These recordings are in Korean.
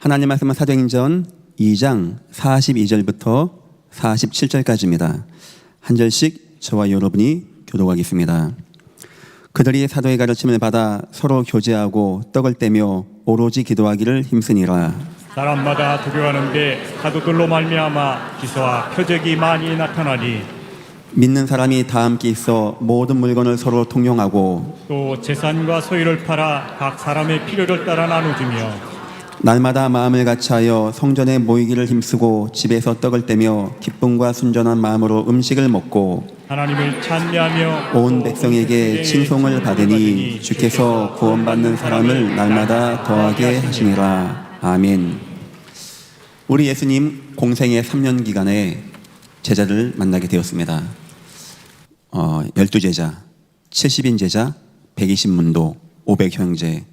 하나님 말씀은 사도행전 2장 42절부터 47절까지입니다. 한 절씩 저와 여러분이 교독하겠습니다. 그들이 사도의 가르침을 받아 서로 교제하고 떡을 떼며 오로지 기도하기를 힘쓰니라. 사람마다 두려워하는데 사도들로 말미암아 기사와 표적이 많이 나타나니 믿는 사람이 다 함께 있어 모든 물건을 서로 통용하고 또 재산과 소유를 팔아 각 사람의 필요를 따라 나누주며 날마다 마음을 같이하여 성전에 모이기를 힘쓰고 집에서 떡을 떼며 기쁨과 순전한 마음으로 음식을 먹고 하나님을 찬미하며 온 백성에게 칭송을 받으니 주께서 구원받는 사람을 날마다 더하게 하시니라. 아멘. 우리 예수님 공생의 3년 기간에 제자를 만나게 되었습니다. 12제자, 70인 제자, 120문도, 500형제.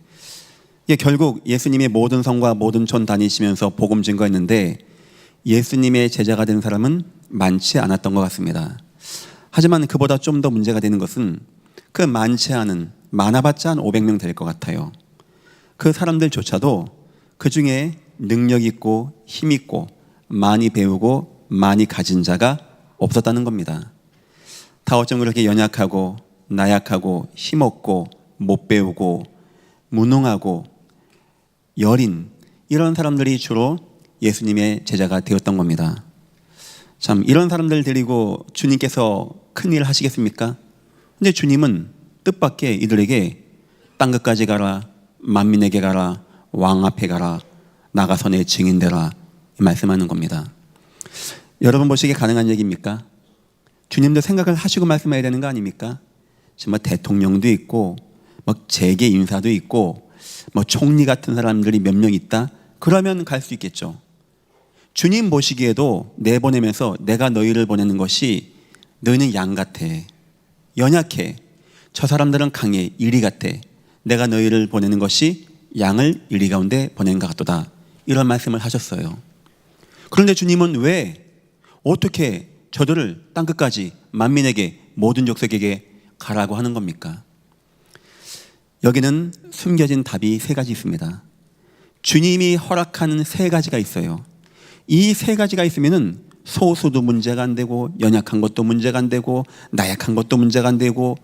이게 결국 예수님의 모든 성과 모든 촌 다니시면서 복음 증거했는데 예수님의 제자가 된 사람은 많지 않았던 것 같습니다. 하지만 그보다 좀 더 문제가 되는 것은 그 많지 않은, 많아봤자 한 500명 될 것 같아요. 그 사람들조차도 그 중에 능력 있고 힘 있고 많이 배우고 많이 가진 자가 없었다는 겁니다. 다 어쩜 그렇게 연약하고 나약하고 힘없고 못 배우고 무능하고 여린 이런 사람들이 주로 예수님의 제자가 되었던 겁니다. 참 이런 사람들 데리고 주님께서 큰일 하시겠습니까? 근데 주님은 뜻밖의 이들에게 땅끝까지 가라, 만민에게 가라, 왕 앞에 가라, 나가서 내 증인 되라 말씀하는 겁니다. 여러분 보시기에 가능한 얘기입니까? 주님도 생각을 하시고 말씀해야 되는 거 아닙니까? 지금 대통령도 있고 재계 인사도 있고 총리 같은 사람들이 몇 명 있다? 그러면 갈 수 있겠죠. 주님 보시기에도 내보내면서 내가 너희를 보내는 것이 너희는 양 같아, 연약해, 저 사람들은 강해, 이리 같아, 내가 너희를 보내는 것이 양을 이리 가운데 보낸 것 같도다, 이런 말씀을 하셨어요. 그런데 주님은 왜 어떻게 저들을 땅끝까지 만민에게 모든 족속에게 가라고 하는 겁니까? 여기는 숨겨진 답이 세 가지 있습니다. 주님이 허락하는 세 가지가 있어요. 이 세 가지가 있으면은 소수도 문제가 안 되고 연약한 것도 문제가 안 되고 나약한 것도 문제가 안 되고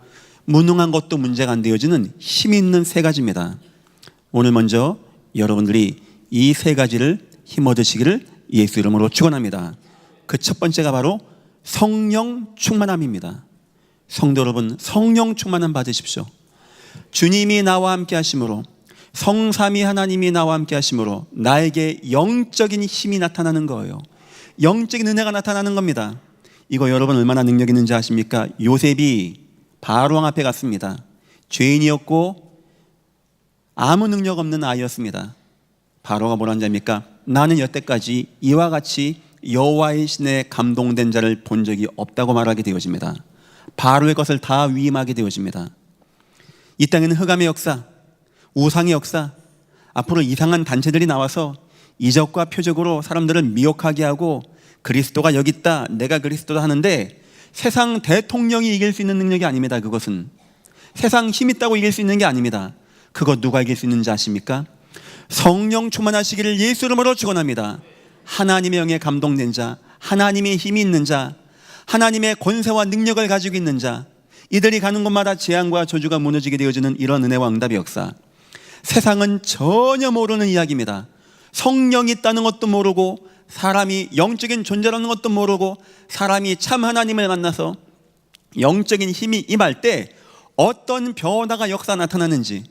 무능한 것도 문제가 안 되어지는 힘 있는 세 가지입니다. 오늘 먼저 여러분들이 이 세 가지를 힘 얻으시기를 예수 이름으로 축원합니다. 그 첫 번째가 바로 성령 충만함입니다. 성도 여러분, 성령 충만함 받으십시오. 주님이 나와 함께 하심으로, 성삼위 하나님이 나와 함께 하심으로 나에게 영적인 힘이 나타나는 거예요. 영적인 은혜가 나타나는 겁니다. 이거 여러분 얼마나 능력 있는지 아십니까? 요셉이 바로왕 앞에 갔습니다. 죄인이었고 아무 능력 없는 아이였습니다. 바로가 뭐라는 자입니까? 나는 여태까지 이와 같이 여호와의 신에 감동된 자를 본 적이 없다고 말하게 되어집니다. 바로의 것을 다 위임하게 되어집니다. 이 땅에는 흑암의 역사, 우상의 역사, 앞으로 이상한 단체들이 나와서 이적과 표적으로 사람들을 미혹하게 하고 그리스도가 여기 있다, 내가 그리스도다 하는데 세상 대통령이 이길 수 있는 능력이 아닙니다. 그것은 세상 힘 있다고 이길 수 있는 게 아닙니다. 그거 누가 이길 수 있는지 아십니까? 성령 충만하시기를 예수 이름으로 축원합니다. 하나님의 영에 감동된 자, 하나님의 힘이 있는 자, 하나님의 권세와 능력을 가지고 있는 자, 이들이 가는 곳마다 재앙과 저주가 무너지게 되어지는 이런 은혜와 응답의 역사, 세상은 전혀 모르는 이야기입니다. 성령이 있다는 것도 모르고 사람이 영적인 존재라는 것도 모르고 사람이 참 하나님을 만나서 영적인 힘이 임할 때 어떤 변화가 역사 나타나는지,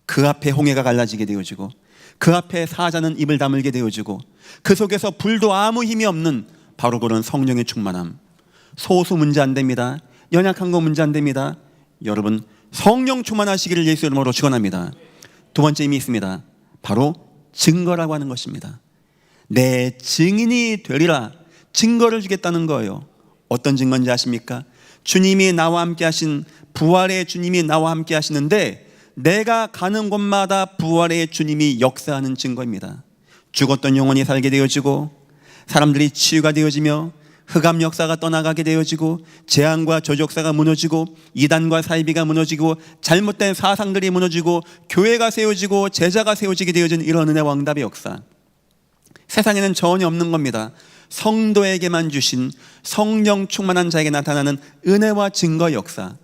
그 앞에 홍해가 갈라지게 되어지고 그 앞에 사자는 입을 다물게 되어지고 그 속에서 불도 아무 힘이 없는 바로 그런 성령의 충만함. 소수 문제 안 됩니다. 연약한 거 문제 안 됩니다. 여러분 성령 충만하시기를 예수 이름으로 축원합니다. 두 번째 힘이 있습니다. 바로 증거라고 하는 것입니다. 내 증인이 되리라, 증거를 주겠다는 거예요. 어떤 증거인지 아십니까? 주님이 나와 함께 하신, 부활의 주님이 나와 함께 하시는데 내가 가는 곳마다 부활의 주님이 역사하는 증거입니다. 죽었던 영혼이 살게 되어지고 사람들이 치유가 되어지며 흑암 역사가 떠나가게 되어지고 재앙과 저주 역사가 무너지고 이단과 사이비가 무너지고 잘못된 사상들이 무너지고 교회가 세워지고 제자가 세워지게 되어진 이런 은혜와 응답의 역사. 세상에는 전혀 없는 겁니다. 성도에게만 주신 성령 충만한 자에게 나타나는 은혜와 증거 역사.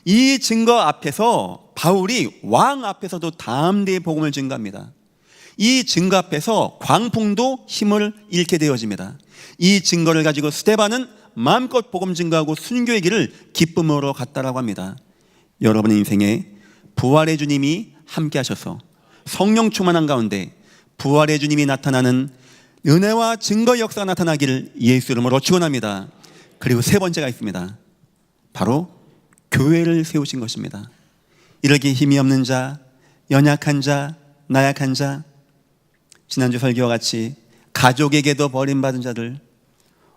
이 증거 앞에서 바울이 왕 앞에서도 담대히 복음을 증거합니다. 이 증거 앞에서 광풍도 힘을 잃게 되어집니다. 이 증거를 가지고 스데반은 마음껏 복음 증거하고 순교의 길을 기쁨으로 갔다라고 합니다. 여러분의 인생에 부활의 주님이 함께 하셔서 성령 충만한 가운데 부활의 주님이 나타나는 은혜와 증거 역사가 나타나기를 예수 이름으로 축원합니다. 그리고 세 번째가 있습니다. 바로 교회를 세우신 것입니다. 이렇게 힘이 없는 자, 연약한 자, 나약한 자, 지난주 설교와 같이 가족에게도 버림받은 자들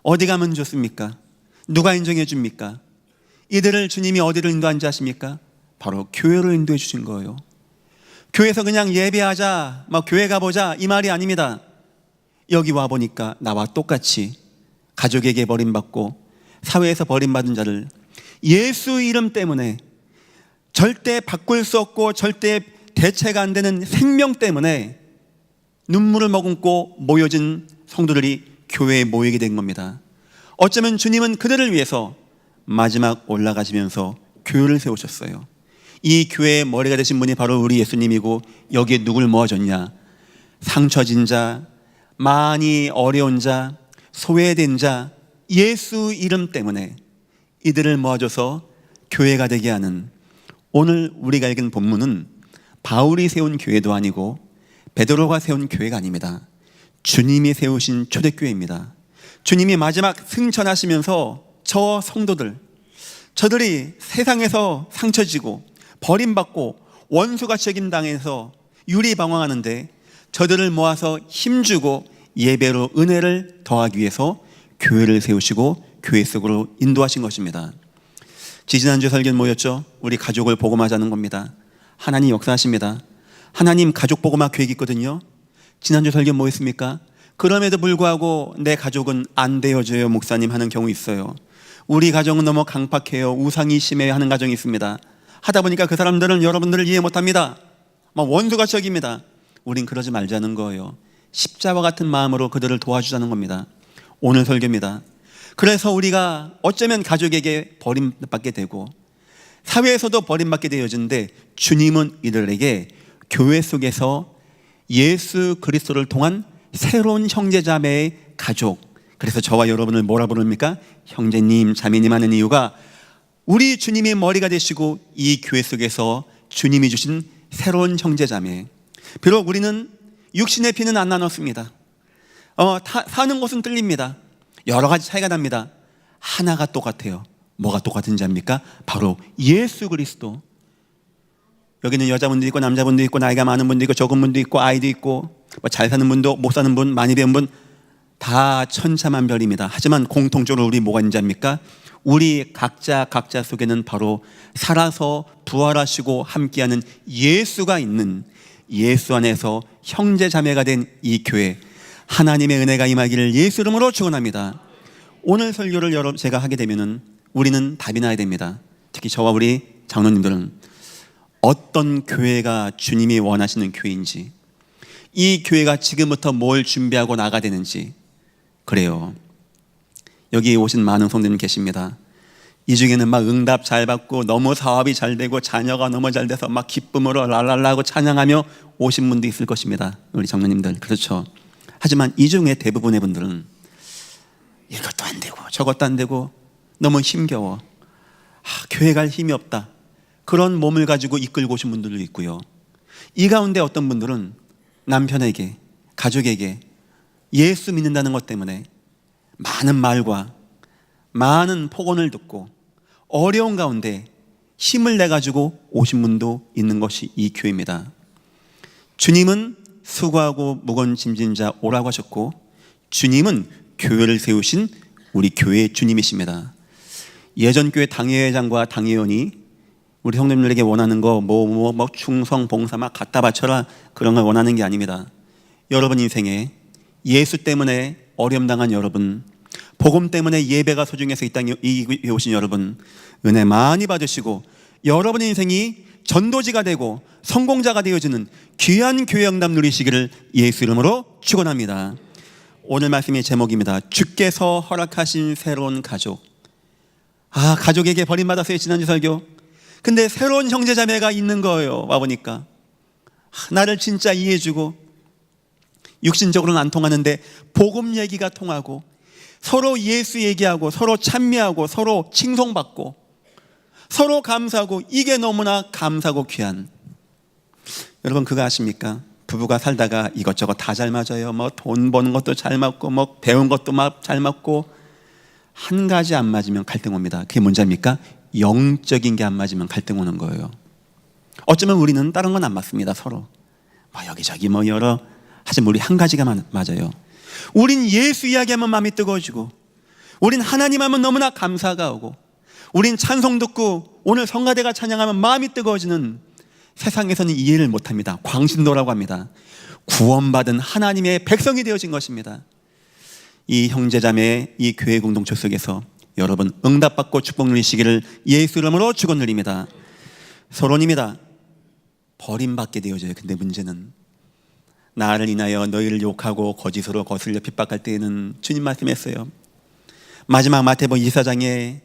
어디 가면 좋습니까? 누가 인정해 줍니까? 이들을 주님이 어디로 인도한지 아십니까? 바로 교회로 인도해 주신 거예요. 교회에서 그냥 예배하자, 막 교회 가보자 이 말이 아닙니다. 여기 와보니까 나와 똑같이 가족에게 버림받고 사회에서 버림받은 자를 예수 이름 때문에 절대 바꿀 수 없고 절대 대체가 안 되는 생명 때문에 눈물을 머금고 모여진 성도들이 교회에 모이게 된 겁니다. 어쩌면 주님은 그들을 위해서 마지막 올라가시면서 교회를 세우셨어요. 이 교회의 머리가 되신 분이 바로 우리 예수님이고 여기에 누굴 모아줬냐? 상처진 자, 많이 어려운 자, 소외된 자, 예수 이름 때문에 이들을 모아줘서 교회가 되게 하는, 오늘 우리가 읽은 본문은 바울이 세운 교회도 아니고 베드로가 세운 교회가 아닙니다. 주님이 세우신 초대교회입니다. 주님이 마지막 승천하시면서 저 성도들, 저들이 세상에서 상처지고 버림받고 원수같이 여김당해서 유리방황하는데 저들을 모아서 힘주고 예배로 은혜를 더하기 위해서 교회를 세우시고 교회 속으로 인도하신 것입니다. 지지난주 설교는 뭐였죠? 우리 가족을 복음하자는 겁니다. 하나님 역사하십니다. 하나님 가족 복음화 계획이 있거든요. 지난주 설교 뭐였습니까? 그럼에도 불구하고 내 가족은 안 되어줘요 목사님 하는 경우 있어요. 우리 가정은 너무 강팍해요, 우상이 심해요 하는 가정이 있습니다. 하다 보니까 그 사람들은 여러분들을 이해 못합니다. 막 원수같이 여깁니다. 우린 그러지 말자는 거예요. 십자와 같은 마음으로 그들을 도와주자는 겁니다. 오늘 설교입니다. 그래서 우리가 어쩌면 가족에게 버림받게 되고 사회에서도 버림받게 되어지는데 주님은 이들에게 교회 속에서 예수 그리스도를 통한 새로운 형제자매의 가족, 그래서 저와 여러분을 뭐라 부릅니까? 형제님, 자매님 하는 이유가 우리 주님이 머리가 되시고 이 교회 속에서 주님이 주신 새로운 형제자매. 비록 우리는 육신의 피는 안 나눴습니다. 사는 곳은 틀립니다. 여러 가지 차이가 납니다. 하나가 똑같아요. 뭐가 똑같은지 압니까? 바로 예수 그리스도. 여기는 여자분도 있고 남자분도 있고 나이가 많은 분도 있고 적은 분도 있고 아이도 있고 잘 사는 분도 못 사는 분, 많이 배운 분, 다 천차만별입니다. 하지만 공통적으로 우리 뭐가 있는지 압니까? 우리 각자 속에는 바로 살아서 부활하시고 함께하는 예수가 있는, 예수 안에서 형제 자매가 된 이 교회, 하나님의 은혜가 임하기를 예수 이름으로 축원합니다. 오늘 설교를 제가 하게 되면은 우리는 답이 나야 됩니다. 특히 저와 우리 장로님들은 어떤 교회가 주님이 원하시는 교회인지, 이 교회가 지금부터 뭘 준비하고 나가야 되는지. 그래요. 여기 오신 많은 성도님 계십니다. 이 중에는 막 응답 잘 받고 너무 사업이 잘 되고 자녀가 너무 잘 돼서 막 기쁨으로 랄랄라 하고 찬양하며 오신 분도 있을 것입니다. 우리 장로님들. 그렇죠. 하지만 이 중에 대부분의 분들은 이것도 안 되고 저것도 안 되고 너무 힘겨워, 교회 갈 힘이 없다, 그런 몸을 가지고 이끌고 오신 분들도 있고요. 이 가운데 어떤 분들은 남편에게, 가족에게 예수 믿는다는 것 때문에 많은 말과 많은 폭언을 듣고 어려운 가운데 힘을 내가지고 오신 분도 있는 것이 이 교회입니다. 주님은 수고하고 무거운 짐진 자 오라고 하셨고, 주님은 교회를 세우신 우리 교회의 주님이십니다. 예전 교회 당회장과 당회원이 우리 성도님들에게 원하는 거 뭐 충성 봉사 막 갖다 바쳐라, 그런 걸 원하는 게 아닙니다. 여러분 인생에 예수 때문에 어려움 당한 여러분, 복음 때문에 예배가 소중해서 이 땅에 오신 여러분, 은혜 많이 받으시고 여러분의 인생이 전도지가 되고 성공자가 되어지는 귀한 교회 응답 누리시기를 예수 이름으로 축원합니다. 오늘 말씀의 제목입니다. 주께서 허락하신 새로운 가족. 가족에게 버림받았어요, 지난주 설교. 근데 새로운 형제자매가 있는 거예요. 와보니까 나를 진짜 이해해주고, 육신적으로는 안 통하는데 복음 얘기가 통하고, 서로 예수 얘기하고, 서로 찬미하고, 서로 칭송받고, 서로 감사하고, 이게 너무나 감사하고 귀한. 여러분 그거 아십니까? 부부가 살다가 이것저것 다 잘 맞아요. 뭐 돈 버는 것도 잘 맞고, 뭐 배운 것도 막 잘 맞고, 한 가지 안 맞으면 갈등 옵니다. 그게 뭔지 압니까? 영적인 게 안 맞으면 갈등 오는 거예요. 어쩌면 우리는 다른 건 안 맞습니다. 서로 뭐 여기저기 뭐 여러, 하지만 우리 한 가지가 맞아요. 우린 예수 이야기하면 마음이 뜨거워지고, 우린 하나님 하면 너무나 감사가 오고, 우린 찬송 듣고 오늘 성가대가 찬양하면 마음이 뜨거워지는, 세상에서는 이해를 못합니다. 광신도라고 합니다. 구원받은 하나님의 백성이 되어진 것입니다. 이 형제자매의 이 교회 공동체 속에서 여러분 응답받고 축복 누리시기를 예수 이름으로 축원드립니다. 서론입니다. 버림받게 되어져요. 근데 문제는 나를 인하여 너희를 욕하고 거짓으로 거슬려 핍박할 때에는 주님 말씀했어요. 마지막 마태복음 24장에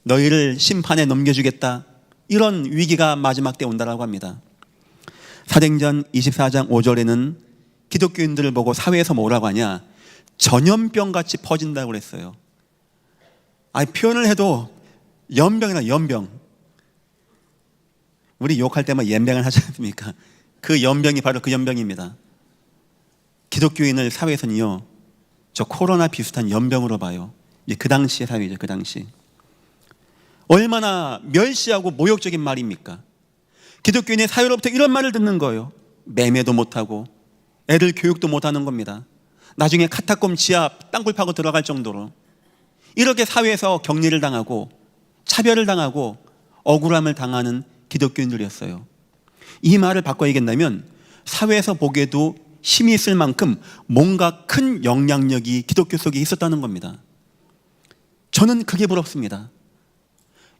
너희를 심판에 넘겨주겠다, 이런 위기가 마지막 때 온다라고 합니다. 사도행전 24장 5절에는 기독교인들을 보고 사회에서 뭐라고 하냐, 전염병같이 퍼진다고 그랬어요. 표현을 해도 연병이다, 연병. 우리 욕할 때만 연병을 하지 않습니까? 그 연병이 바로 그 연병입니다. 기독교인을 사회에서는요, 저 코로나 비슷한 연병으로 봐요. 이제 그 당시의 사회죠. 그 당시 얼마나 멸시하고 모욕적인 말입니까? 기독교인의 사회로부터 이런 말을 듣는 거예요. 매매도 못하고 애들 교육도 못하는 겁니다. 나중에 카타콤 지하 땅굴 파고 들어갈 정도로 이렇게 사회에서 격리를 당하고 차별을 당하고 억울함을 당하는 기독교인들이었어요. 이 말을 바꿔 얘기한다면 사회에서 보기에도 힘이 있을 만큼 뭔가 큰 영향력이 기독교 속에 있었다는 겁니다. 저는 그게 부럽습니다.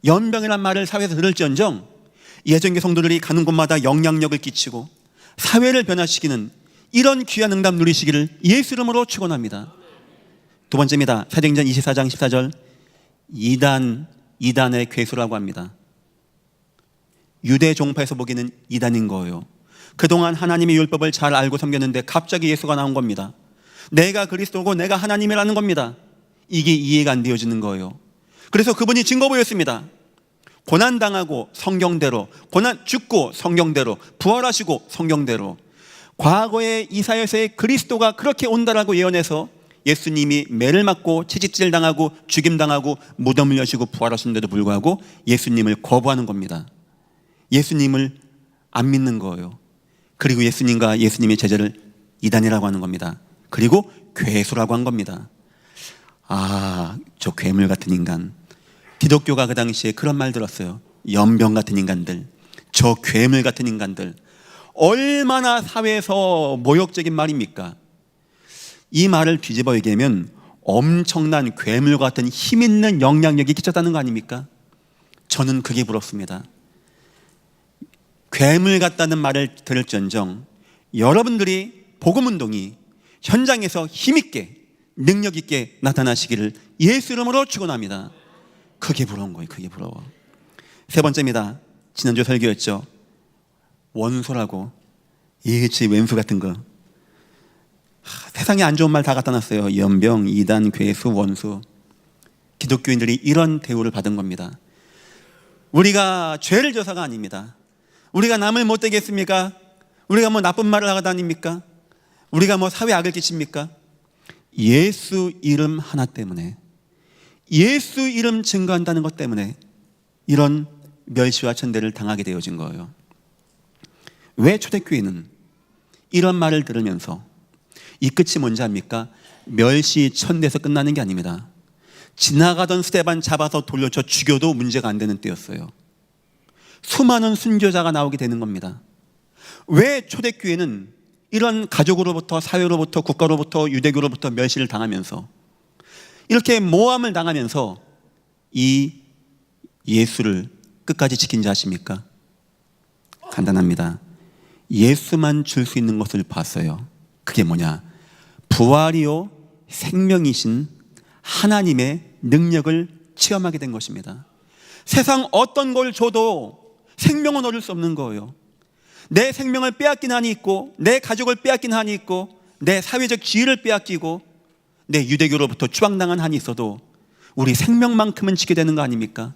연병이란 말을 사회에서 들을지언정 예정교 성도들이 가는 곳마다 영향력을 끼치고 사회를 변화시키는 이런 귀한 응답 누리시기를 예수 이름으로 축원합니다. 두 번째입니다. 사도행전 24장 14절, 이단의 괴수라고 합니다. 유대 종파에서 보기에는 이단인 거예요. 그동안 하나님의 율법을 잘 알고 섬겼는데 갑자기 예수가 나온 겁니다. 내가 그리스도고 내가 하나님이라는 겁니다. 이게 이해가 안 되어지는 거예요. 그래서 그분이 증거 보였습니다. 고난당하고 성경대로, 고난 죽고 성경대로, 부활하시고 성경대로, 과거의 이사야서의 그리스도가 그렇게 온다라고 예언해서 예수님이 매를 맞고 채찍질 당하고 죽임당하고 무덤을 여시고 부활하신데도 불구하고 예수님을 거부하는 겁니다. 예수님을 안 믿는 거예요. 그리고 예수님과 예수님의 제자를 이단이라고 하는 겁니다. 그리고 괴수라고 한 겁니다. 저 괴물 같은 인간. 기독교가 그 당시에 그런 말 들었어요. 연병 같은 인간들, 저 괴물 같은 인간들. 얼마나 사회에서 모욕적인 말입니까? 이 말을 뒤집어 얘기하면 엄청난 괴물 같은 힘 있는 영향력이 끼쳤다는 거 아닙니까? 저는 그게 부럽습니다. 괴물 같다는 말을 들을지언정 여러분들이 복음운동이 현장에서 힘있게 능력있게 나타나시기를 예수 이름으로 축원합니다. 그게 부러운 거예요. 그게 부러워. 세 번째입니다. 지난주 설교였죠. 원수라고. 이치 왼수 같은 거. 세상에 안 좋은 말 다 갖다 놨어요. 연병, 이단, 괴수, 원수. 기독교인들이 이런 대우를 받은 겁니다. 우리가 죄를 져서가 아닙니다. 우리가 남을 못되게 했습니까? 우리가 뭐 나쁜 말을 하고 다닙니까? 우리가 뭐 사회에 악을 끼칩니까? 예수 이름 하나 때문에, 예수 이름 증거한다는 것 때문에 이런 멸시와 천대를 당하게 되어진 거예요. 왜 초대교회는 이런 말을 들으면서, 이 끝이 뭔지 압니까? 멸시 천대에서 끝나는 게 아닙니다. 지나가던 스테반 잡아서 돌려쳐 죽여도 문제가 안 되는 때였어요. 수많은 순교자가 나오게 되는 겁니다. 왜 초대교회는 이런 가족으로부터, 사회로부터, 국가로부터, 유대교로부터 멸시를 당하면서 이렇게 모함을 당하면서 이 예수를 끝까지 지킨지 아십니까? 간단합니다. 예수만 줄 수 있는 것을 봤어요. 그게 뭐냐? 부활이요 생명이신 하나님의 능력을 체험하게 된 것입니다. 세상 어떤 걸 줘도 생명은 얻을 수 없는 거예요. 내 생명을 빼앗긴 한이 있고, 내 가족을 빼앗긴 한이 있고, 내 사회적 지위를 빼앗기고, 내 유대교로부터 추방당한 한이 있어도 우리 생명만큼은 지게 되는 거 아닙니까?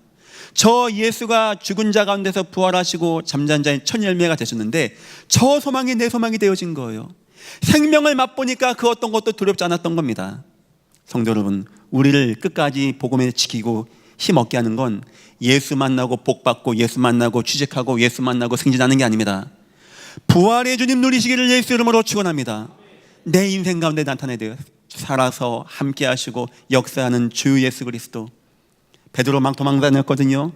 저 예수가 죽은 자 가운데서 부활하시고 잠자는 자의 첫 열매가 되셨는데 저 소망이 내 소망이 되어진 거예요. 생명을 맛보니까 그 어떤 것도 두렵지 않았던 겁니다. 성도 여러분, 우리를 끝까지 복음에 지키고 힘없게 하는 건 예수 만나고 복받고 예수 만나고 취직하고 예수 만나고 승진하는 게 아닙니다. 부활의 주님 누리시기를 예수 이름으로 축원합니다. 내 인생 가운데 나타내되어 살아서 함께 하시고 역사하는 주 예수 그리스도. 베드로 막 도망다녔거든요.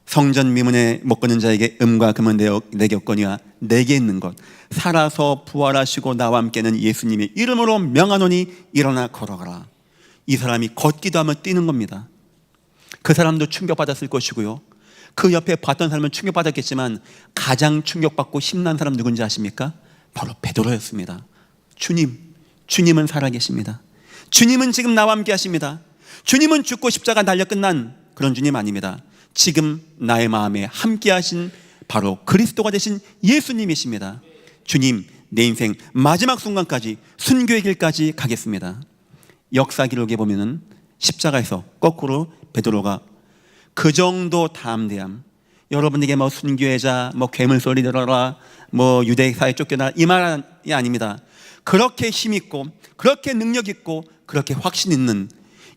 성전 미문에 못 걷는 자에게 금과 금은 내게 없거니와 내게 있는 것 살아서 부활하시고 나와 함께는 예수님의 이름으로 명하노니 일어나 걸어가라. 이 사람이 걷기도 하면 뛰는 겁니다. 그 사람도 충격받았을 것이고요, 그 옆에 봤던 사람은 충격받았겠지만 가장 충격받고 힘난 사람 누군지 아십니까? 바로 베드로였습니다. 주님은 살아계십니다. 주님은 지금 나와 함께 하십니다. 주님은 죽고 십자가 달려 끝난 그런 주님 아닙니다. 지금 나의 마음에 함께 하신 바로 그리스도가 되신 예수님이십니다. 주님, 내 인생 마지막 순간까지 순교의 길까지 가겠습니다. 역사 기록에 보면은 십자가에서 거꾸로 베드로가 그 정도 담대함, 여러분에게 뭐 순교해자, 뭐 괴물 소리 들어라, 뭐 유대사에 쫓겨나 이 말이 아닙니다. 그렇게 힘있고 그렇게 능력있고 그렇게 확신 있는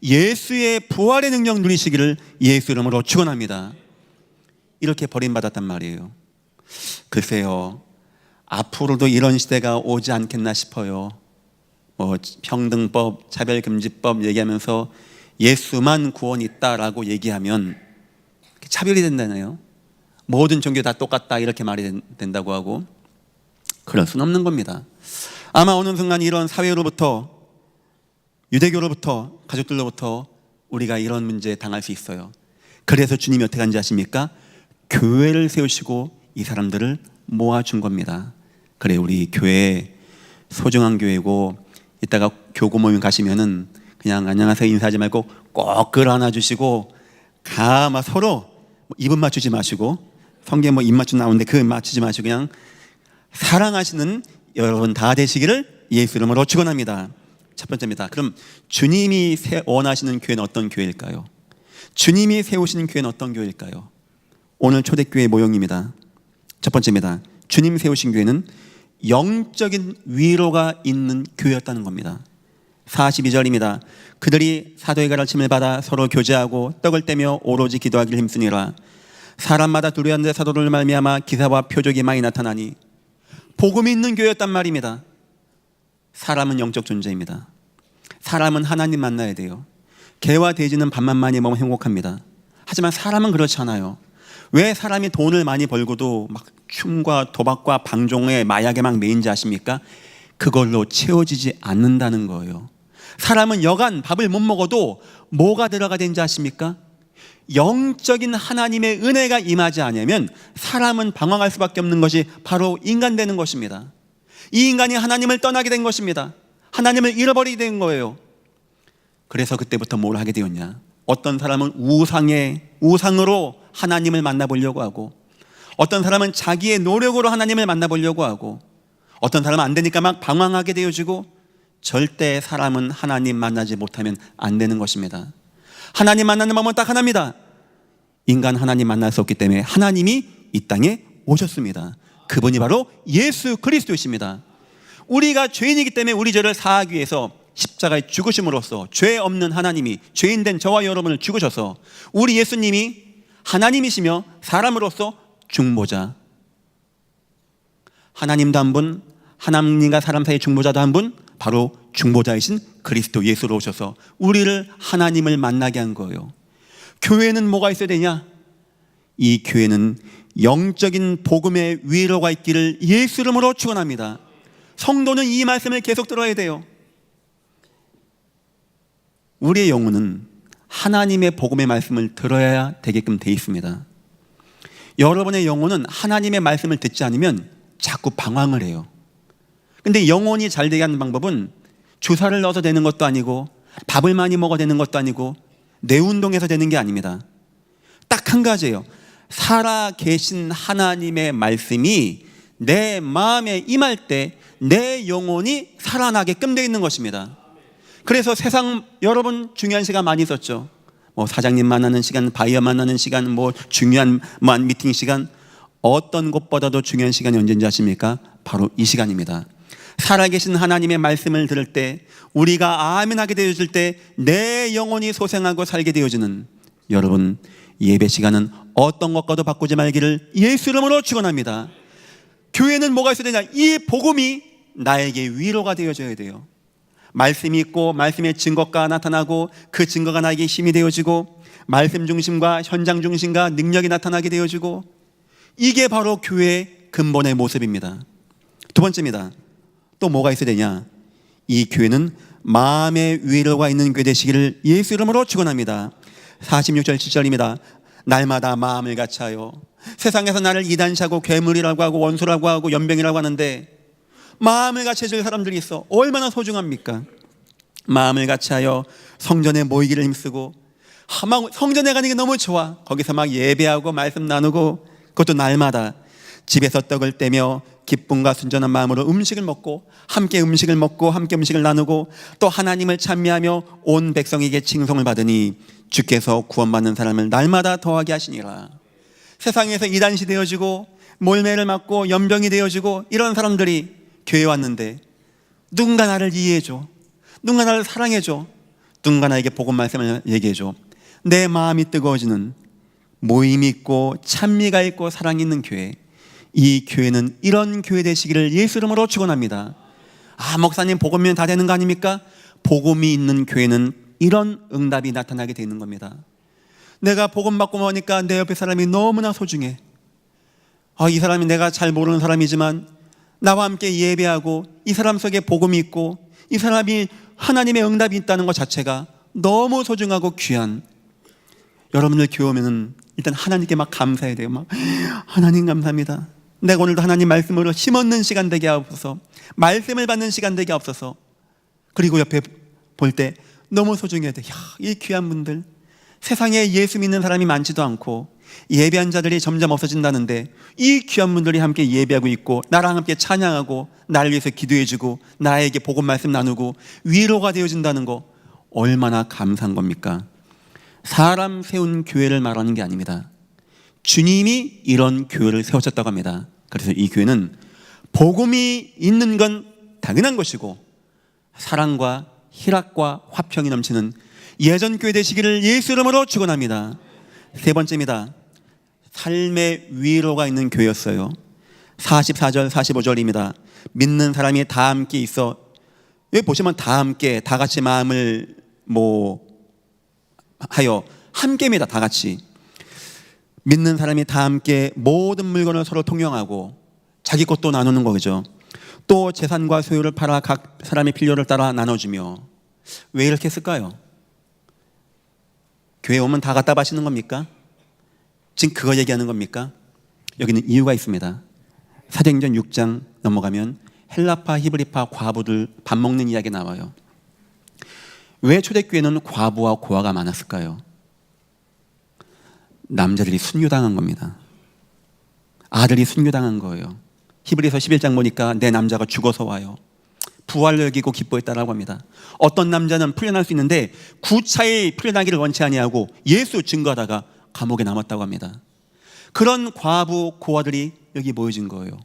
예수의 부활의 능력 누리시기를 예수 이름으로 축원합니다. 이렇게 버림받았단 말이에요. 글쎄요, 앞으로도 이런 시대가 오지 않겠나 싶어요. 뭐 평등법, 차별금지법 얘기하면서 예수만 구원이 있다라고 얘기하면 차별이 된다네요. 모든 종교 다 똑같다 이렇게 말이 된다고 하고, 그럴 수는 없는 겁니다. 아마 어느 순간 이런 사회로부터, 유대교로부터, 가족들로부터 우리가 이런 문제에 당할 수 있어요. 그래서 주님이 어떻게 한지 아십니까? 교회를 세우시고 이 사람들을 모아준 겁니다. 그래, 우리 교회 소중한 교회고, 이따가 교구 모임 가시면은 그냥 안녕하세요 인사하지 말고 꼭 글 하나 주시고, 가마 서로 입은 맞추지 마시고, 성경 뭐 입 맞추 나오는데 그 맞추지 마시고 그냥 사랑하시는 여러분 다 되시기를 예수 이름으로 축원합니다. 첫 번째입니다. 그럼 주님이 원하시는 교회는 어떤 교회일까요? 주님이 세우시는 교회는 어떤 교회일까요? 오늘 초대교회 모형입니다. 첫 번째입니다. 주님 세우신 교회는 영적인 위로가 있는 교회였다는 겁니다. 42절입니다. 그들이 사도의 가르침을 받아 서로 교제하고 떡을 떼며 오로지 기도하기를 힘쓰니라. 사람마다 두려워하는데 사도를 말미암아 기사와 표적이 많이 나타나니. 복음이 있는 교회였단 말입니다. 사람은 영적 존재입니다. 사람은 하나님 만나야 돼요. 개와 돼지는 밥만 많이 먹으면 행복합니다. 하지만 사람은 그렇지 않아요. 왜 사람이 돈을 많이 벌고도 막 흉과 도박과 방종에 마약에 막 매인지 아십니까? 그걸로 채워지지 않는다는 거예요. 사람은 여간 밥을 못 먹어도 뭐가 들어가 되는지 아십니까? 영적인 하나님의 은혜가 임하지 않으면 사람은 방황할 수밖에 없는 것이 바로 인간 되는 것입니다. 이 인간이 하나님을 떠나게 된 것입니다. 하나님을 잃어버리게 된 거예요. 그래서 그때부터 뭘 하게 되었냐? 어떤 사람은 우상으로 하나님을 만나보려고 하고, 어떤 사람은 자기의 노력으로 하나님을 만나보려고 하고, 어떤 사람은 안 되니까 막 방황하게 되어지고, 절대 사람은 하나님 만나지 못하면 안 되는 것입니다. 하나님 만나는 방법은 딱 하나입니다. 인간 하나님 만날 수 없기 때문에 하나님이 이 땅에 오셨습니다. 그분이 바로 예수 그리스도이십니다. 우리가 죄인이기 때문에 우리 죄를 사하기 위해서 십자가에 죽으심으로써 죄 없는 하나님이 죄인 된 저와 여러분을 죽으셔서 우리 예수님이 하나님이시며 사람으로서 중보자, 하나님도 한 분, 하나님과 사람 사이 중보자도 한 분, 바로 중보자이신 그리스도 예수로 오셔서 우리를 하나님을 만나게 한 거예요. 교회는 뭐가 있어야 되냐? 이 교회는 영적인 복음의 위로가 있기를 예수 이름으로 축원합니다. 성도는 이 말씀을 계속 들어야 돼요. 우리의 영혼은 하나님의 복음의 말씀을 들어야 되게끔 돼 있습니다. 여러분의 영혼은 하나님의 말씀을 듣지 않으면 자꾸 방황을 해요. 근데 영혼이 잘 되게 하는 방법은 주사를 넣어서 되는 것도 아니고 밥을 많이 먹어 되는 것도 아니고 뇌 운동해서 되는 게 아닙니다. 딱 한 가지예요. 살아계신 하나님의 말씀이 내 마음에 임할 때 내 영혼이 살아나게끔 되어 있는 것입니다. 그래서 세상 여러분 중요한 시간 많이 있었죠. 뭐 사장님 만나는 시간, 바이어 만나는 시간, 뭐 중요한 미팅 시간, 어떤 것보다도 중요한 시간이 언제인지 아십니까? 바로 이 시간입니다. 살아계신 하나님의 말씀을 들을 때, 우리가 아멘하게 되어질 때 내 영혼이 소생하고 살게 되어지는, 여러분 예배 시간은 어떤 것과도 바꾸지 말기를 예수 이름으로 축원합니다. 교회는 뭐가 있어야 되냐? 이 복음이 나에게 위로가 되어져야 돼요. 말씀이 있고 말씀의 증거가 나타나고 그 증거가 나에게 힘이 되어지고 말씀 중심과 현장 중심과 능력이 나타나게 되어지고, 이게 바로 교회의 근본의 모습입니다. 두 번째입니다. 또 뭐가 있어야 되냐? 이 교회는 마음의 위로가 있는 교회 되시기를 예수 이름으로 축원합니다. 46절 7절입니다. 날마다 마음을 같이하여, 세상에서 나를 이단시하고 괴물이라고 하고 원수라고 하고 연병이라고 하는데 마음을 같이해줄 사람들이 있어. 얼마나 소중합니까? 마음을 같이하여 성전에 모이기를 힘쓰고, 막 성전에 가는 게 너무 좋아. 거기서 막 예배하고 말씀 나누고, 그것도 날마다 집에서 떡을 떼며 기쁨과 순전한 마음으로 음식을 먹고 함께 음식을 먹고 함께 음식을 나누고 또 하나님을 찬미하며 온 백성에게 칭송을 받으니 주께서 구원받는 사람을 날마다 더하게 하시니라. 세상에서 이단시 되어지고 몰매를 맞고 연병이 되어지고 이런 사람들이 교회에 왔는데 누군가 나를 이해해줘, 누군가 나를 사랑해줘, 누군가 나에게 복음 말씀을 얘기해줘. 내 마음이 뜨거워지는, 모임이 있고 찬미가 있고 사랑이 있는 교회, 이 교회는 이런 교회 되시기를 예수 이름으로 축원합니다. 아, 목사님 복음이면 다 되는 거 아닙니까? 복음이 있는 교회는 이런 응답이 나타나게 되는 겁니다. 내가 복음 받고 보니까 내 옆에 사람이 너무나 소중해. 이 사람이 내가 잘 모르는 사람이지만 나와 함께 예배하고 이 사람 속에 복음이 있고 이 사람이 하나님의 응답이 있다는 것 자체가 너무 소중하고 귀한, 여러분들 교회 오면은 일단 하나님께 막 감사해야 돼요. 막 하나님 감사합니다. 내가 오늘도 하나님 말씀으로 힘없는 시간 되게 하옵소서, 말씀을 받는 시간 되게 하옵소서. 그리고 옆에 볼 때 너무 소중해야 돼. 이 귀한 분들, 세상에 예수 믿는 사람이 많지도 않고 예배한 자들이 점점 없어진다는데 이 귀한 분들이 함께 예배하고 있고 나랑 함께 찬양하고 나를 위해서 기도해주고 나에게 복음 말씀 나누고 위로가 되어진다는 거 얼마나 감사한 겁니까? 사람 세운 교회를 말하는 게 아닙니다. 주님이 이런 교회를 세우셨다고 합니다. 그래서 이 교회는 복음이 있는 건 당연한 것이고 사랑과 희락과 화평이 넘치는 예전 교회 되시기를 예수 이름으로 축원합니다. 세 번째입니다. 삶의 위로가 있는 교회였어요. 44절 45절입니다. 믿는 사람이 다 함께 있어. 여기 보시면 다 함께, 다 같이 마음을 하여 함께입니다. 다 같이 믿는 사람이 다 함께 모든 물건을 서로 통용하고 자기 것도 나누는 거죠. 또 재산과 소유를 팔아 각 사람의 필요를 따라 나눠주며. 왜 이렇게 했을까요? 교회 오면 다 갖다 바치는 겁니까? 지금 그거 얘기하는 겁니까? 여기는 이유가 있습니다. 사도행전 6장 넘어가면 헬라파 히브리파 과부들 밥 먹는 이야기 나와요. 왜 초대교회는 과부와 고아가 많았을까요? 남자들이 순교당한 겁니다. 아들이 순교당한 거예요. 히브리서 11장 보니까 내 남자가 죽어서 와요. 부활을 여기고 기뻐했다라고 합니다. 어떤 남자는 풀려날 수 있는데 9차에 풀려나기를 원치 아니하고 예수 증거하다가 감옥에 남았다고 합니다. 그런 과부 고아들이 여기 모여진 거예요.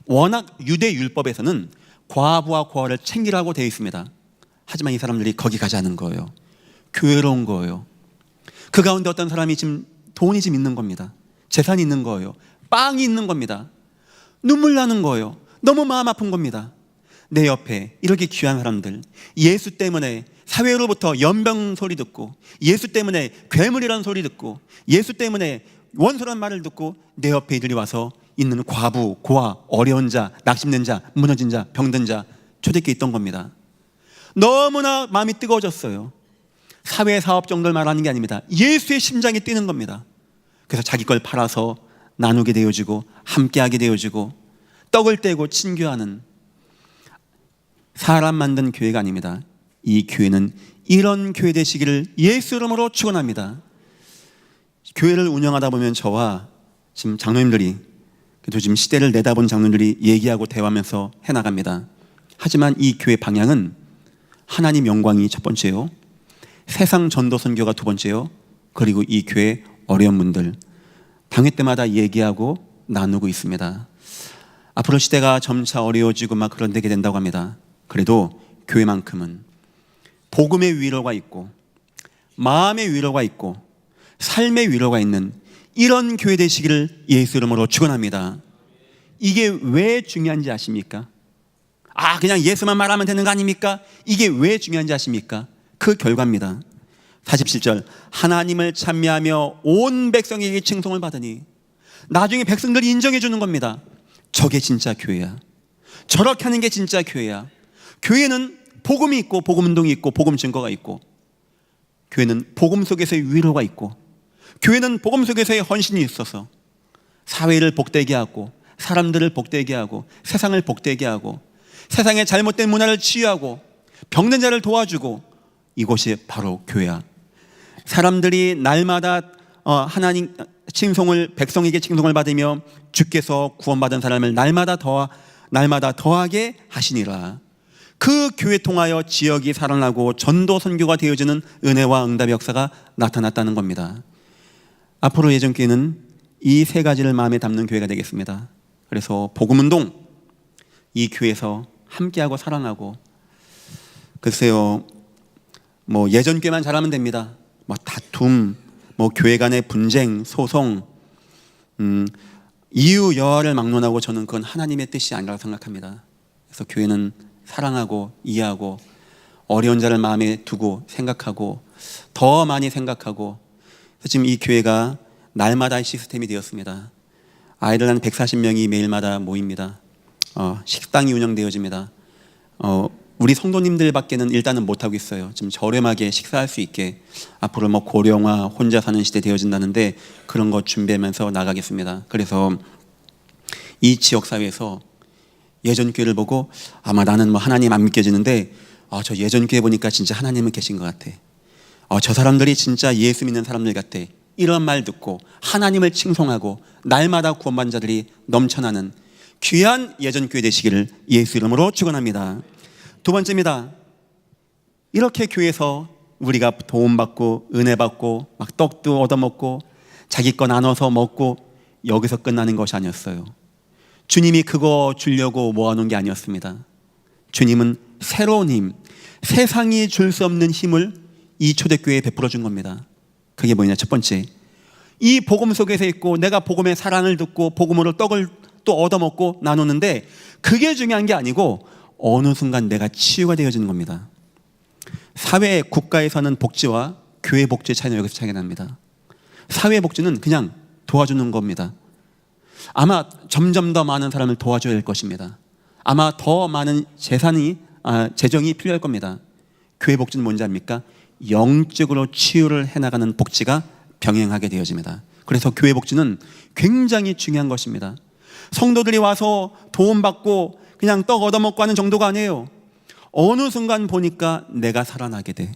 워낙 유대 율법에서는 과부와 고아를 챙기라고 되어 있습니다. 하지만 이 사람들이 거기 가지 않은 거예요. 교회로 온 거예요. 그 가운데 어떤 사람이 지금 돈이 좀 있는 겁니다. 재산이 있는 거예요. 빵이 있는 겁니다. 눈물 나는 거예요. 너무 마음 아픈 겁니다. 내 옆에 이렇게 귀한 사람들, 예수 때문에 사회로부터 연병 소리 듣고, 예수 때문에 괴물이라는 소리 듣고, 예수 때문에 원수란 말을 듣고 내 옆에 이들이 와서 있는 과부, 고아, 어려운 자, 낙심된 자, 무너진 자, 병든 자, 초대교회에 있던 겁니다. 너무나 마음이 뜨거워졌어요. 사회 사업 정도를 말하는 게 아닙니다. 예수의 심장이 뛰는 겁니다. 그래서 자기 걸 팔아서 나누게 되어지고 함께하게 되어지고 떡을 떼고 친교하는, 사람 만든 교회가 아닙니다. 이 교회는 이런 교회 되시기를 예수 이름으로 축원합니다. 교회를 운영하다 보면 저와 지금 장로님들이, 그래도 지금 시대를 내다본 장로님들이 얘기하고 대화하면서 해나갑니다. 하지만 이 교회 방향은 하나님 영광이 첫 번째요, 세상 전도 선교가 두 번째요, 그리고 이 교회 어려운 분들 당회 때마다 얘기하고 나누고 있습니다. 앞으로 시대가 점차 어려워지고 막 그런 데게 된다고 합니다. 그래도 교회만큼은 복음의 위로가 있고 마음의 위로가 있고 삶의 위로가 있는 이런 교회 되시기를 예수 이름으로 축원합니다. 이게 왜 중요한지 아십니까? 그냥 예수만 말하면 되는 거 아닙니까? 이게 왜 중요한지 아십니까? 그 결과입니다. 47절, 하나님을 찬미하며 온 백성에게 칭송을 받으니, 나중에 백성들이 인정해 주는 겁니다. 저게 진짜 교회야. 저렇게 하는 게 진짜 교회야. 교회는 복음이 있고 복음 운동이 있고 복음 증거가 있고, 교회는 복음 속에서의 위로가 있고, 교회는 복음 속에서의 헌신이 있어서 사회를 복되게 하고 사람들을 복되게 하고 세상을 복되게 하고 세상의 잘못된 문화를 치유하고 병든 자를 도와주고, 이것이 바로 교회야. 사람들이 날마다 하나님 칭송을, 백성에게 칭송을 받으며 주께서 구원받은 사람을 날마다 더하게 하시니라. 그 교회 통하여 지역이 살아나고 전도 선교가 되어지는 은혜와 응답의 역사가 나타났다는 겁니다. 앞으로 예전교회는 이 세 가지를 마음에 담는 교회가 되겠습니다. 그래서 복음운동, 이 교회에서 함께하고 사랑하고, 글쎄요, 예전교회만 잘하면 됩니다. 다툼, 교회 간의 분쟁, 소송, 이유 여하를 막론하고 저는 그건 하나님의 뜻이 아니라고 생각합니다. 그래서 교회는 사랑하고 이해하고 어려운 자를 마음에 두고 생각하고 더 많이 생각하고, 지금 이 교회가 날마다 시스템이 되었습니다. 아이들 한 140명이 매일마다 모입니다. 식당이 운영되어집니다. 우리 성도님들밖에는 일단은 못하고 있어요. 좀 저렴하게 식사할 수 있게. 앞으로 고령화, 혼자 사는 시대 되어진다는데 그런 거 준비하면서 나가겠습니다. 그래서 이 지역사회에서 예전교회를 보고 아마 나는 하나님 안 믿겨지는데 저 예전교회 보니까 진짜 하나님은 계신 것 같아. 저 사람들이 진짜 예수 믿는 사람들 같아. 이런 말 듣고 하나님을 칭송하고 날마다 구원받은 자들이 넘쳐나는 귀한 예전교회 되시기를 예수 이름으로 축원합니다. 두 번째입니다. 이렇게 교회에서 우리가 도움받고 은혜받고 떡도 얻어먹고 자기 거 나눠서 먹고 여기서 끝나는 것이 아니었어요. 주님이 그거 주려고 모아놓은 게 아니었습니다. 주님은 새로운 힘, 세상이 줄 수 없는 힘을 이 초대교회에 베풀어 준 겁니다. 그게 뭐냐? 첫 번째, 이 복음 속에서 있고 내가 복음의 사랑을 듣고 복음으로 떡을 또 얻어먹고 나누는데, 그게 중요한 게 아니고 어느 순간 내가 치유가 되어지는 겁니다. 사회, 국가에서는 복지와 교회 복지의 차이는 여기서 차이가 납니다. 사회 복지는 그냥 도와주는 겁니다. 아마 점점 더 많은 사람을 도와줘야 할 것입니다. 아마 더 많은 재정이 필요할 겁니다. 교회 복지는 뭔지 압니까? 영적으로 치유를 해나가는 복지가 병행하게 되어집니다. 그래서 교회 복지는 굉장히 중요한 것입니다. 성도들이 와서 도움받고 그냥 떡 얻어먹고 하는 정도가 아니에요. 어느 순간 보니까 내가 살아나게 돼,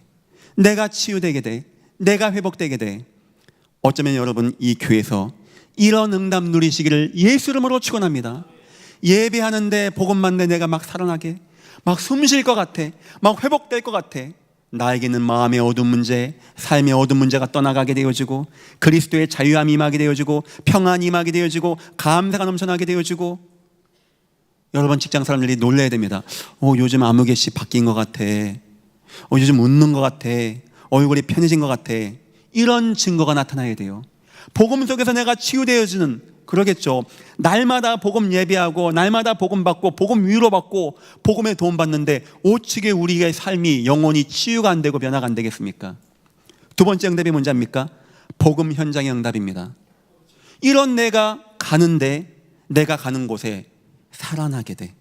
내가 치유되게 돼, 내가 회복되게 돼. 어쩌면 여러분 이 교회에서 이런 응답 누리시기를 예수 이름으로 축원합니다. 예배하는데 복음 받는데 내가 살아나게, 숨 쉴 것 같아, 회복될 것 같아. 나에게는 마음의 어두운 문제, 삶의 어두운 문제가 떠나가게 되어지고 그리스도의 자유함이 임하게 되어지고 평안이 임하게 되어지고 감사가 넘쳐나게 되어지고. 여러분 직장 사람들이 놀라야 됩니다. 요즘 아무개씨 바뀐 것 같아. 요즘 웃는 것 같아. 얼굴이 편해진 것 같아. 이런 증거가 나타나야 돼요. 복음 속에서 내가 치유되어지는, 그러겠죠. 날마다 복음 예배하고 날마다 복음 받고 복음 위로받고 복음에 도움받는데 어떻게 우리의 삶이 영원히 치유가 안 되고 변화가 안 되겠습니까? 두 번째 응답이 뭔지 압니까? 복음 현장의 응답입니다. 이런 내가 가는데, 내가 가는 곳에 살아나게 돼.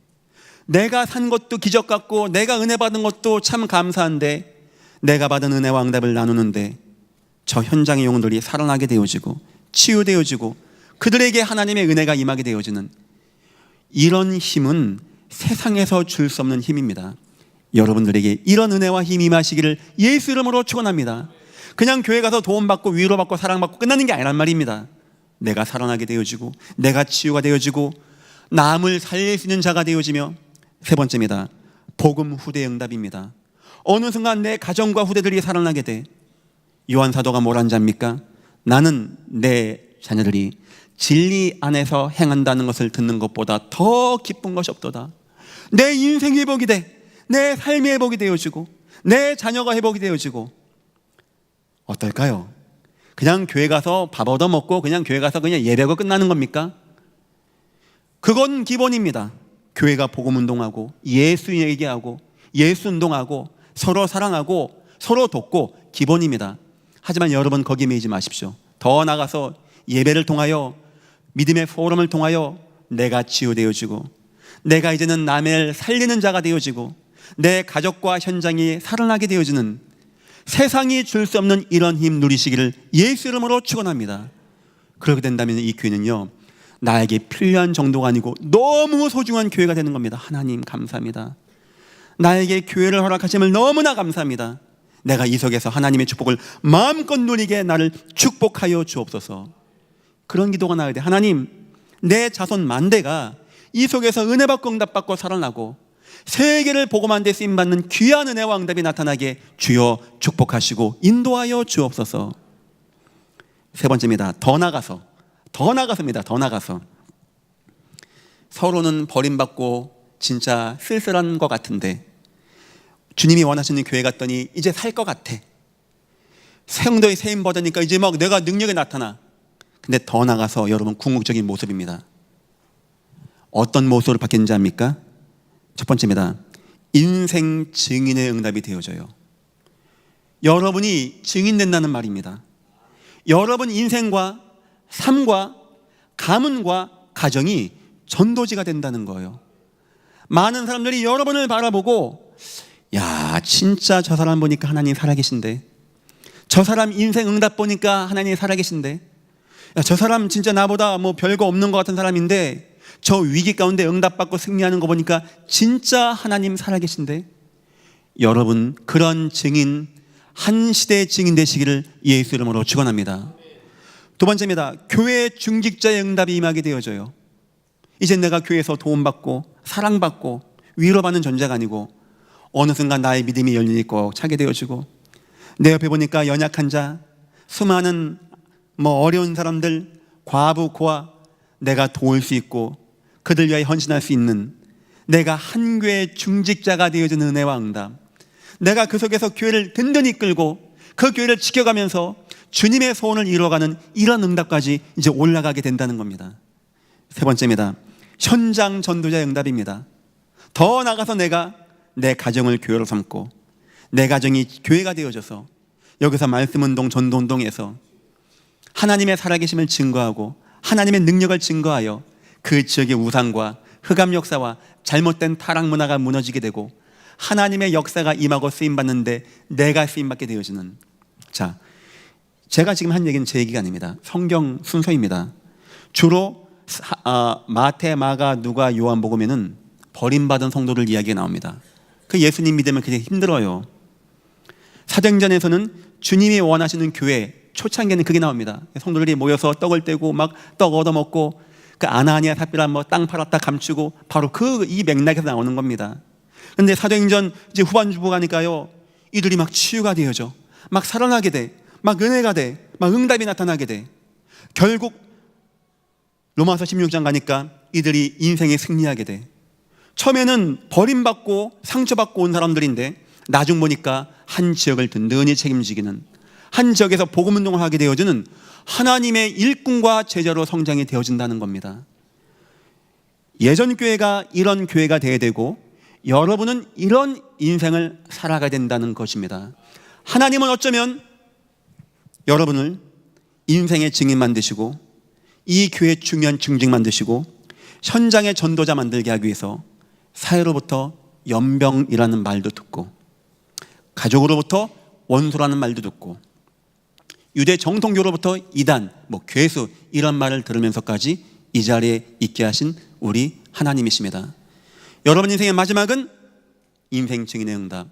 내가 산 것도 기적 같고 내가 은혜 받은 것도 참 감사한데, 내가 받은 은혜와 응답을 나누는데 저 현장의 영혼들이 살아나게 되어지고 치유되어지고 그들에게 하나님의 은혜가 임하게 되어지는, 이런 힘은 세상에서 줄 수 없는 힘입니다. 여러분들에게 이런 은혜와 힘이 임하시기를 예수 이름으로 축원합니다. 그냥 교회 가서 도움받고 위로받고 사랑받고 끝나는 게 아니란 말입니다. 내가 살아나게 되어지고, 내가 치유가 되어지고, 남을 살릴 수 있는 자가 되어지며, 세 번째입니다. 복음 후대 응답입니다. 어느 순간 내 가정과 후대들이 살아나게 돼. 요한 사도가 뭐라는 자입니까? 나는 내 자녀들이 진리 안에서 행한다는 것을 듣는 것보다 더 기쁜 것이 없도다. 내 인생이 회복이 돼. 내 삶이 회복이 되어지고, 내 자녀가 회복이 되어지고. 어떨까요? 그냥 교회 가서 밥 얻어먹고 그냥 교회 가서 그냥 예배하고 끝나는 겁니까? 그건 기본입니다. 교회가 복음 운동하고 예수 얘기하고 예수 운동하고 서로 사랑하고 서로 돕고 기본입니다. 하지만 여러분 거기에 매이지 마십시오. 더 나가서 예배를 통하여, 믿음의 포럼을 통하여 내가 치유되어지고, 내가 이제는 남을 살리는 자가 되어지고, 내 가족과 현장이 살아나게 되어지는, 세상이 줄 수 없는 이런 힘 누리시기를 예수 이름으로 축원합니다. 그렇게 된다면 이 교회는요, 나에게 필요한 정도가 아니고 너무 소중한 교회가 되는 겁니다. 하나님 감사합니다. 나에게 교회를 허락하심을 너무나 감사합니다. 내가 이 속에서 하나님의 축복을 마음껏 누리게 나를 축복하여 주옵소서. 그런 기도가 나와야 돼. 하나님, 내 자손 만대가 이 속에서 은혜 받고 응답 받고 살아나고 세계를 복음한 데 쓰임받는 귀한 은혜와 응답이 나타나게 주여 축복하시고 인도하여 주옵소서. 세 번째입니다. 더 나가서입니다. 더 나가서 서로는 버림받고 진짜 쓸쓸한 것 같은데 주님이 원하시는 교회 갔더니 이제 살 것 같아. 성도의 세임 받으니까 이제 막 내가 능력이 나타나. 근데 더 나가서 여러분 궁극적인 모습입니다. 어떤 모습으로 바뀌는지 압니까? 첫 번째입니다. 인생 증인의 응답이 되어져요. 여러분이 증인된다는 말입니다. 여러분 인생과 삶과 가문과 가정이 전도지가 된다는 거예요. 많은 사람들이 여러분을 바라보고, 야, 진짜 저 사람 보니까 하나님 살아계신데, 저 사람 인생 응답 보니까 하나님 살아계신데, 야, 저 사람 진짜 나보다 뭐 별거 없는 것 같은 사람인데 저 위기 가운데 응답받고 승리하는 거 보니까 진짜 하나님 살아계신데. 여러분 그런 증인, 한 시대의 증인 되시기를 예수 이름으로 축원합니다. 두 번째입니다. 교회 중직자의 응답이 임하게 되어져요. 이제 내가 교회에서 도움받고 사랑받고 위로받는 존재가 아니고 어느 순간 나의 믿음이 열린이 꼭 차게 되어지고, 내 옆에 보니까 연약한 자, 수많은 어려운 사람들, 과부, 고아 내가 도울 수 있고 그들 위하여 헌신할 수 있는, 내가 한 교회의 중직자가 되어지는 은혜와 응답, 내가 그 속에서 교회를 든든히 끌고 그 교회를 지켜가면서 주님의 소원을 이루어가는 이런 응답까지 이제 올라가게 된다는 겁니다. 세 번째입니다. 현장 전도자의 응답입니다. 더 나가서 내가 내 가정을 교회로 삼고 내 가정이 교회가 되어져서 여기서 말씀운동, 전도운동에서 하나님의 살아계심을 증거하고 하나님의 능력을 증거하여 그 지역의 우상과 흑암 역사와 잘못된 타락 문화가 무너지게 되고 하나님의 역사가 임하고 쓰임받는데 내가 쓰임받게 되어지는. 자, 제가 지금 한 얘기는 제 얘기가 아닙니다. 성경 순서입니다. 주로 마태, 마가, 누가, 요한복음에는 버림받은 성도들 이야기가 나옵니다. 그 예수님 믿으면 그게 힘들어요. 사도행전에서는 주님이 원하시는 교회 초창기에는 그게 나옵니다. 성도들이 모여서 떡을 떼고 막 떡 얻어먹고 그 아나니아 삽비라 땅 팔았다 감추고 바로 이 맥락에서 나오는 겁니다. 그런데 사도행전 이제 후반부 가니까요, 이들이 막 치유가 되어져, 막 살아나게 돼, 막 은혜가 돼, 막 응답이 나타나게 돼. 결국 로마서 16장 가니까 이들이 인생에 승리하게 돼. 처음에는 버림받고 상처받고 온 사람들인데 나중 보니까 한 지역을 든든히 책임지기는, 한 지역에서 복음 운동을 하게 되어지는 하나님의 일꾼과 제자로 성장이 되어진다는 겁니다. 예전 교회가 이런 교회가 되어야 되고 여러분은 이런 인생을 살아가야 된다는 것입니다. 하나님은 어쩌면 여러분을 인생의 증인 만드시고 이 교회의 중요한 중직 만드시고 현장의 전도자 만들게 하기 위해서 사회로부터 연병이라는 말도 듣고 가족으로부터 원수라는 말도 듣고 유대 정통교로부터 이단, 괴수 이런 말을 들으면서까지 이 자리에 있게 하신 우리 하나님이십니다. 여러분 인생의 마지막은 인생 증인의 응답,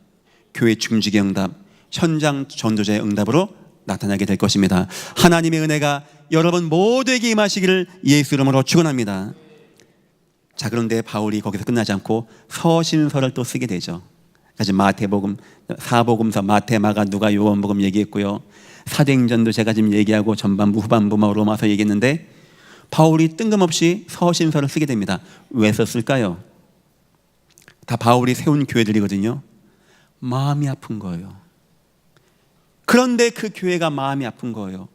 교회 중직의 응답, 현장 전도자의 응답으로 나타나게 될 것입니다. 하나님의 은혜가 여러분 모두에게 임하시기를 예수 이름으로 축원합니다. 자, 그런데 바울이 거기서 끝나지 않고 서신서를 또 쓰게 되죠. 그래서 마태복음, 사복음서, 마태, 마가, 누가, 요한복음 얘기했고요. 사도행전도 제가 지금 얘기하고 전반부, 후반부, 로마서 얘기했는데 바울이 뜬금없이 서신서를 쓰게 됩니다. 왜 썼을까요? 다 바울이 세운 교회들이거든요. 마음이 아픈 거예요. 그런데 그 교회가 마음이 아픈 거예요.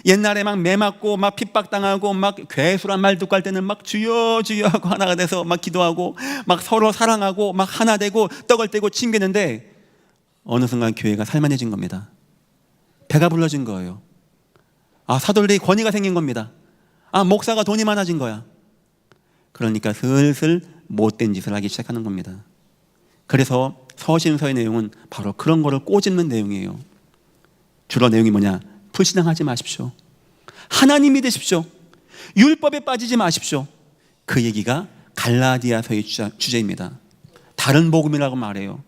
옛날에 막 매맞고 막 핍박당하고 막 괴수란 말 듣고 할 때는 막 주여 주여 하고 하나가 돼서 막 기도하고 막 서로 사랑하고 막 하나 되고 떡을 떼고 침기는데 어느 순간 교회가 살만해진 겁니다. 배가 불러진 거예요. 아, 사도들이 권위가 생긴 겁니다. 아, 목사가 돈이 많아진 거야. 그러니까 슬슬 못된 짓을 하기 시작하는 겁니다. 그래서 서신서의 내용은 바로 그런 거를 꼬집는 내용이에요. 주로 내용이 뭐냐? 불신앙하지 마십시오. 하나님 믿으십시오. 율법에 빠지지 마십시오. 그 얘기가 갈라디아서의 주제입니다. 다른 복음이라고 말해요.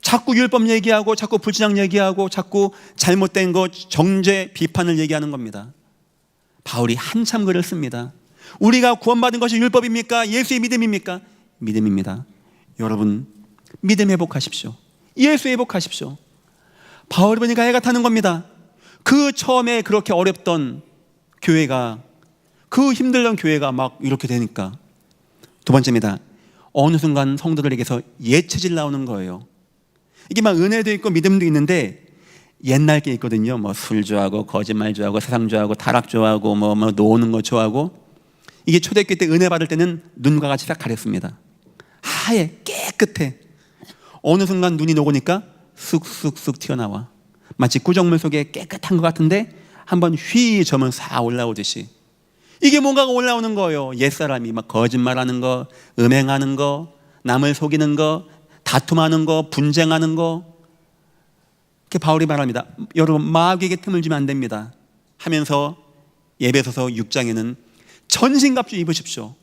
자꾸 율법 얘기하고 자꾸 불신앙 얘기하고 자꾸 잘못된 것, 정죄, 비판을 얘기하는 겁니다. 바울이 한참 글을 씁니다. 우리가 구원받은 것이 율법입니까? 예수의 믿음입니까? 믿음입니다. 여러분, 믿음 회복하십시오. 예수 회복하십시오. 바울이 보니까 해가 타는 겁니다. 그 처음에 그렇게 어렵던 교회가, 그 힘들던 교회가 막 이렇게 되니까. 두 번째입니다. 어느 순간 성도들에게서 옛체질 나오는 거예요. 이게 막 은혜도 있고 믿음도 있는데 옛날 게 있거든요. 뭐 술 좋아하고 거짓말 좋아하고 세상 좋아하고 타락 좋아하고 뭐 노는 거 좋아하고. 이게 초대교회 때 은혜 받을 때는 눈과 같이 딱 가렸습니다. 하얘 깨끗해. 어느 순간 눈이 녹으니까 쑥쑥쑥 튀어나와. 마치 구정물 속에 깨끗한 것 같은데 한번 휘 저면 싹 올라오듯이. 이게 뭔가가 올라오는 거예요. 옛사람이 막 거짓말하는 거, 음행하는 거, 남을 속이는 거, 다툼하는 거, 분쟁하는 거. 이렇게 바울이 말합니다. 여러분, 마귀에게 틈을 주면 안 됩니다 하면서 에베소서 6장에는 전신갑주 입으십시오.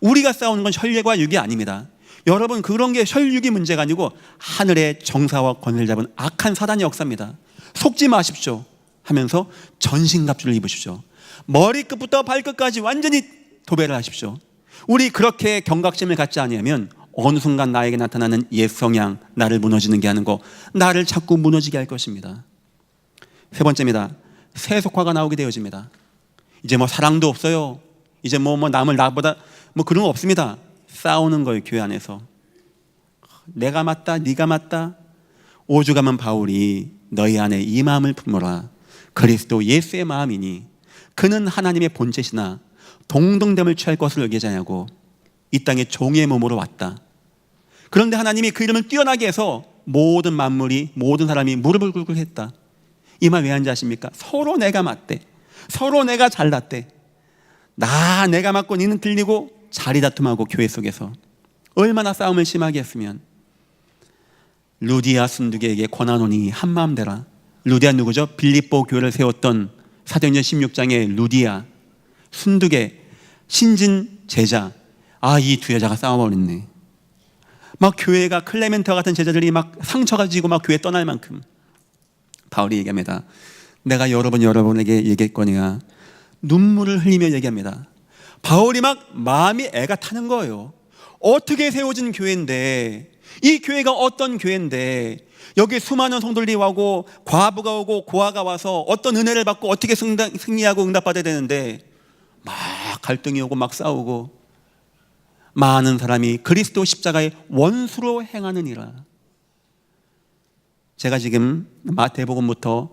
우리가 싸우는 건 혈육과 육이 아닙니다. 여러분, 그런 게 혈육이 문제가 아니고 하늘의 정사와 권세를 잡은 악한 사단의 역사입니다. 속지 마십시오 하면서 전신갑주를 입으십시오. 머리끝부터 발끝까지 완전히 도배를 하십시오. 우리 그렇게 경각심을 갖지 아니하면 어느 순간 나에게 나타나는 옛 성향, 나를 무너지는 게 하는 거, 나를 자꾸 무너지게 할 것입니다. 세 번째입니다. 세속화가 나오게 되어집니다. 이제 뭐 사랑도 없어요. 이제 뭐 남을 나보다 뭐 그런 거 없습니다. 싸우는 거예요. 교회 안에서 내가 맞다, 네가 맞다. 오죽하면 바울이 너희 안에 이 마음을 품어라. 그리스도 예수의 마음이니 그는 하나님의 본체시나 동등됨을 취할 것을 의지하지 않냐고 이 땅에 종의 몸으로 왔다. 그런데 하나님이 그 이름을 뛰어나게 해서 모든 만물이, 모든 사람이 무릎을 꿇고 했다. 이 말 왜 한지 아십니까? 서로 내가 맞대. 서로 내가 잘났대. 내가 맞고 니는 틀리고 자리 다툼하고 교회 속에서 얼마나 싸움을 심하게 했으면. 루디아 순두개에게 권하노니 한마음 되라. 루디아 누구죠? 빌립보 교회를 세웠던 사도행전 16장의 루디아, 순두개, 신진 제자. 이 두 여자가 싸워버렸네. 막 교회가 클레멘트와 같은 제자들이 막 상처가 지고 막 교회 떠날 만큼. 바울이 얘기합니다. 내가 여러분에게 얘기했거니와 눈물을 흘리며 얘기합니다. 바울이 막 마음이 애가 타는 거예요. 어떻게 세워진 교회인데, 이 교회가 어떤 교회인데 여기 수많은 성도들이 오고 과부가 오고 고아가 와서 어떤 은혜를 받고 어떻게 승리하고 응답받아야 되는데 막 갈등이 오고 막 싸우고 많은 사람이 그리스도 십자가의 원수로 행하느니라. 제가 지금 마태복음부터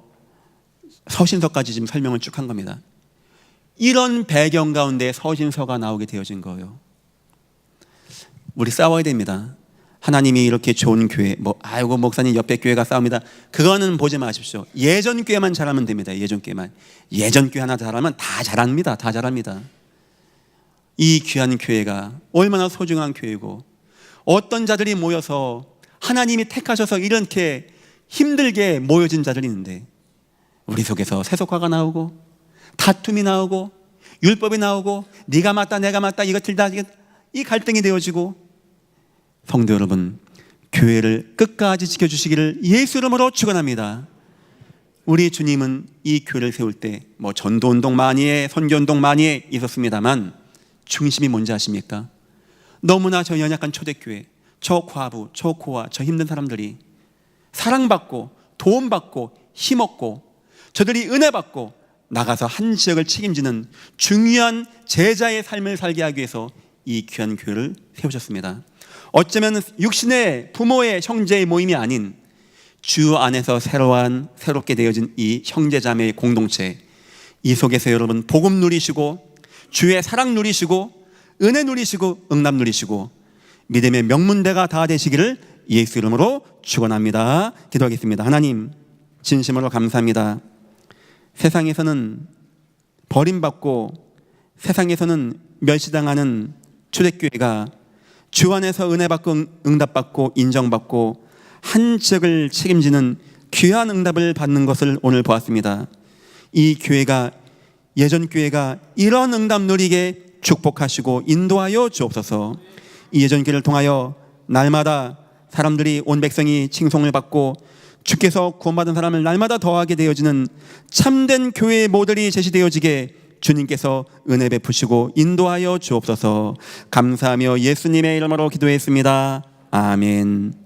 서신서까지 지금 설명을 쭉 한 겁니다. 이런 배경 가운데 서신서가 나오게 되어진 거예요. 우리 싸워야 됩니다. 하나님이 이렇게 좋은 교회, 아이고 목사님 옆에 교회가 싸웁니다. 그거는 보지 마십시오. 예전 교회만 잘하면 됩니다. 예전 교회만. 예전 교회 하나 잘하면 다 잘합니다. 다 잘합니다. 이 귀한 교회가 얼마나 소중한 교회고 어떤 자들이 모여서 하나님이 택하셔서 이렇게 힘들게 모여진 자들이 있는데 우리 속에서 세속화가 나오고 다툼이 나오고 율법이 나오고 네가 맞다 내가 맞다 이거 틀다 이 갈등이 되어지고. 성도 여러분, 교회를 끝까지 지켜주시기를 예수 이름으로 축원합니다. 우리 주님은 이 교회를 세울 때 전도운동 많이 해, 선교운동 많이 해 있었습니다만 중심이 뭔지 아십니까? 너무나 저 연약한 초대교회, 저 과부, 저 고아, 저 힘든 사람들이 사랑받고 도움받고 힘없고 저들이 은혜받고 나가서 한 지역을 책임지는 중요한 제자의 삶을 살게 하기 위해서 이 귀한 교회를 세우셨습니다. 어쩌면 육신의 부모의 형제의 모임이 아닌 주 안에서 새롭게 되어진 이 형제자매의 공동체, 이 속에서 여러분 복음 누리시고 주의 사랑 누리시고 은혜 누리시고 응답 누리시고 믿음의 명문대가 다 되시기를 예수 이름으로 축원합니다. 기도하겠습니다. 하나님, 진심으로 감사합니다. 세상에서는 버림받고 세상에서는 멸시당하는 초대교회가 주 안에서 은혜받고 응답받고 인정받고 한 지역을 책임지는 귀한 응답을 받는 것을 오늘 보았습니다. 이 교회가, 예전 교회가 이런 응답 누리게 축복하시고 인도하여 주옵소서. 이 예전 교회를 통하여 날마다 사람들이, 온 백성이 칭송을 받고 주께서 구원받은 사람을 날마다 더하게 되어지는 참된 교회의 모델이 제시되어지게 주님께서 은혜 베푸시고 인도하여 주옵소서. 감사하며 예수님의 이름으로 기도했습니다. 아멘.